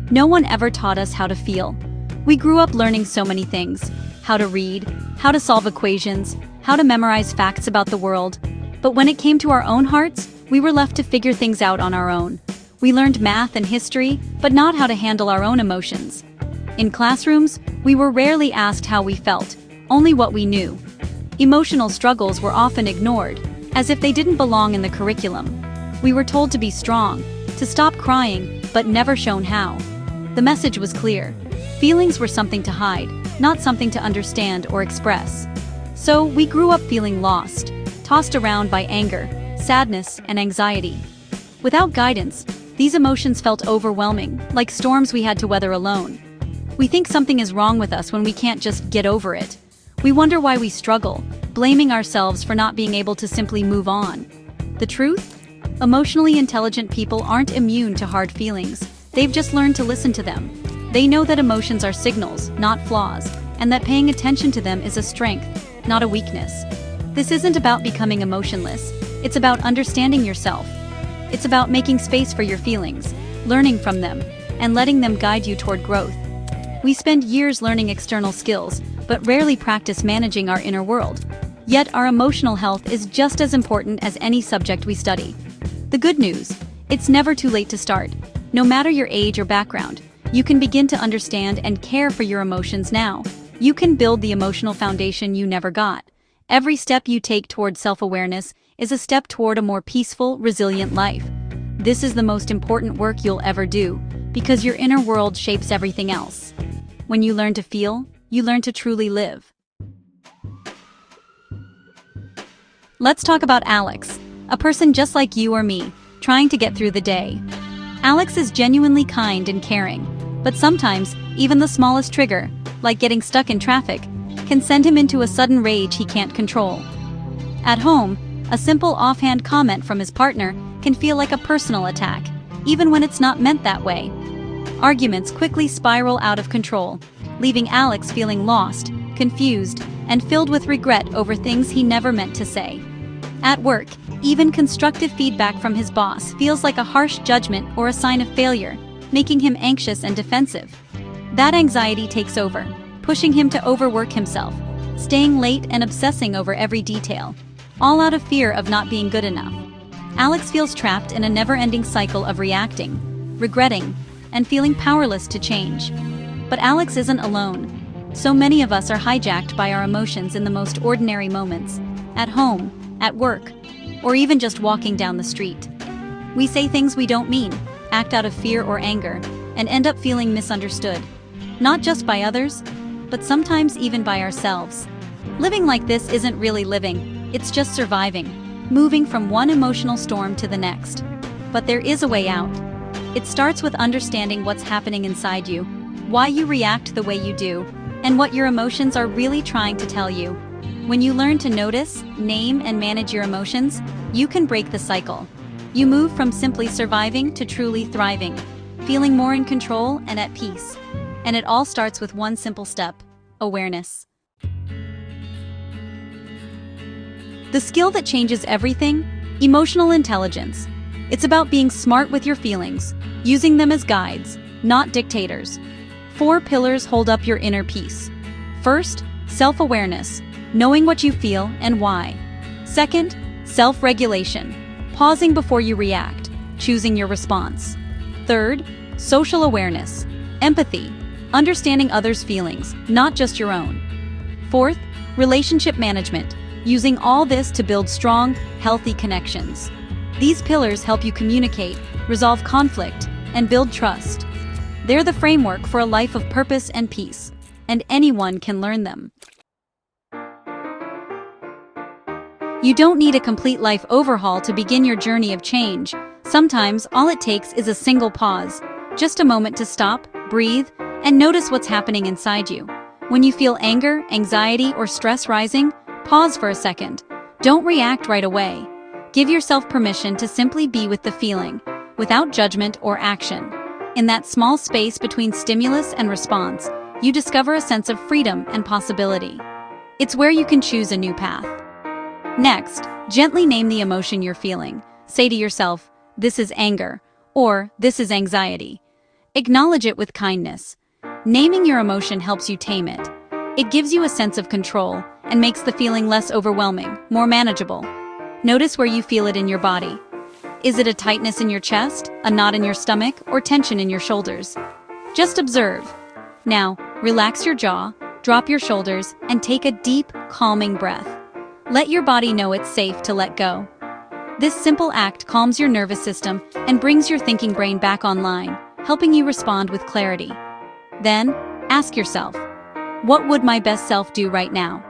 No one ever taught us how to feel. We grew up learning so many things: how to read, how to solve equations, how to memorize facts about the world. But when it came to our own hearts, we were left to figure things out on our own. We learned math and history, but not how to handle our own emotions. In classrooms, we were rarely asked how we felt, only what we knew. Emotional struggles were often ignored, as if they didn't belong in the curriculum. We were told to be strong, to stop crying, but never shown how. The message was clear: feelings were something to hide, not something to understand or express. So we grew up feeling lost, tossed around by anger, sadness, and anxiety. Without guidance, these emotions felt overwhelming, like storms we had to weather alone. We think something is wrong with us when we can't just get over it. We wonder why we struggle, blaming ourselves for not being able to simply move on. The truth? Emotionally intelligent people aren't immune to hard feelings. They've just learned to listen to them. They know that emotions are signals, not flaws, and that paying attention to them is a strength, not a weakness. This isn't about becoming emotionless. It's about understanding yourself. It's about making space for your feelings, learning from them, and letting them guide you toward growth. We spend years learning external skills, but rarely practice managing our inner world. Yet our emotional health is just as important as any subject we study. The good news: it's never too late to start. No matter your age or background, you can begin to understand and care for your emotions now. You can build the emotional foundation you never got. Every step you take toward self-awareness is a step toward a more peaceful, resilient life. This is the most important work you'll ever do, because your inner world shapes everything else. When you learn to feel, you learn to truly live. Let's talk about Alex, a person just like you or me, trying to get through the day. Alex is genuinely kind and caring, but sometimes, even the smallest trigger, like getting stuck in traffic, can send him into a sudden rage he can't control. At home, a simple offhand comment from his partner can feel like a personal attack, even when it's not meant that way. Arguments quickly spiral out of control, leaving Alex feeling lost, confused, and filled with regret over things he never meant to say. At work, even constructive feedback from his boss feels like a harsh judgment or a sign of failure, making him anxious and defensive. That anxiety takes over, pushing him to overwork himself, staying late and obsessing over every detail, all out of fear of not being good enough. Alex feels trapped in a never-ending cycle of reacting, regretting, and feeling powerless to change. But Alex isn't alone. So many of us are hijacked by our emotions in the most ordinary moments, at home, at work, or even just walking down the street. We say things we don't mean, act out of fear or anger, and end up feeling misunderstood. Not just by others, but sometimes even by ourselves. Living like this isn't really living, it's just surviving, moving from one emotional storm to the next. But there is a way out. It starts with understanding what's happening inside you, why you react the way you do, and what your emotions are really trying to tell you. When you learn to notice, name, and manage your emotions, you can break the cycle. You move from simply surviving to truly thriving, feeling more in control and at peace. And it all starts with one simple step: awareness. The skill that changes everything: emotional intelligence. It's about being smart with your feelings, using them as guides, not dictators. 4 pillars hold up your inner peace. First, self-awareness, knowing what you feel and why. Second, self-regulation, pausing before you react, choosing your response. Third, social awareness, empathy, understanding others' feelings, not just your own. Fourth, relationship management, using all this to build strong, healthy connections. These pillars help you communicate, resolve conflict, and build trust. They're the framework for a life of purpose and peace, and anyone can learn them. You don't need a complete life overhaul to begin your journey of change. Sometimes all it takes is a single pause, just a moment to stop, breathe, and notice what's happening inside you. When you feel anger, anxiety, or stress rising, pause for a second. Don't react right away. Give yourself permission to simply be with the feeling, without judgment or action. In that small space between stimulus and response, you discover a sense of freedom and possibility. It's where you can choose a new path. Next, gently name the emotion you're feeling. Say to yourself, "This is anger," or "This is anxiety." Acknowledge it with kindness. Naming your emotion helps you tame it. It gives you a sense of control and makes the feeling less overwhelming, more manageable. Notice where you feel it in your body. Is it a tightness in your chest, a knot in your stomach, or tension in your shoulders? Just observe. Now, relax your jaw, drop your shoulders, and take a deep, calming breath. Let your body know it's safe to let go. This simple act calms your nervous system and brings your thinking brain back online, helping you respond with clarity. Then, ask yourself, what would my best self do right now?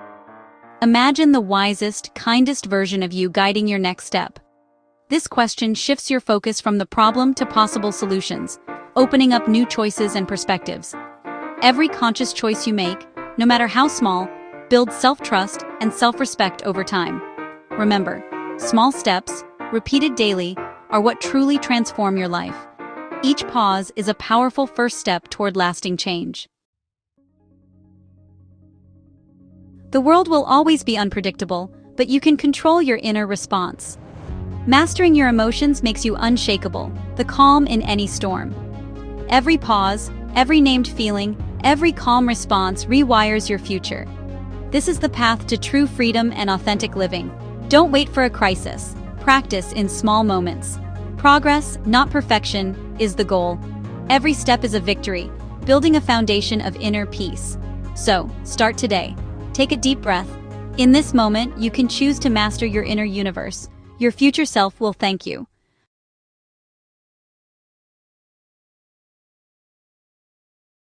Imagine the wisest, kindest version of you guiding your next step. This question shifts your focus from the problem to possible solutions, opening up new choices and perspectives. Every conscious choice you make, no matter how small, builds self-trust and self-respect over time. Remember, small steps, repeated daily, are what truly transform your life. Each pause is a powerful first step toward lasting change. The world will always be unpredictable, but you can control your inner response. Mastering your emotions makes you unshakable, the calm in any storm. Every pause, every named feeling, every calm response rewires your future. This is the path to true freedom and authentic living. Don't wait for a crisis. Practice in small moments. Progress, not perfection, is the goal. Every step is a victory, building a foundation of inner peace. So, start today. Take a deep breath. In this moment, you can choose to master your inner universe. Your future self will thank you.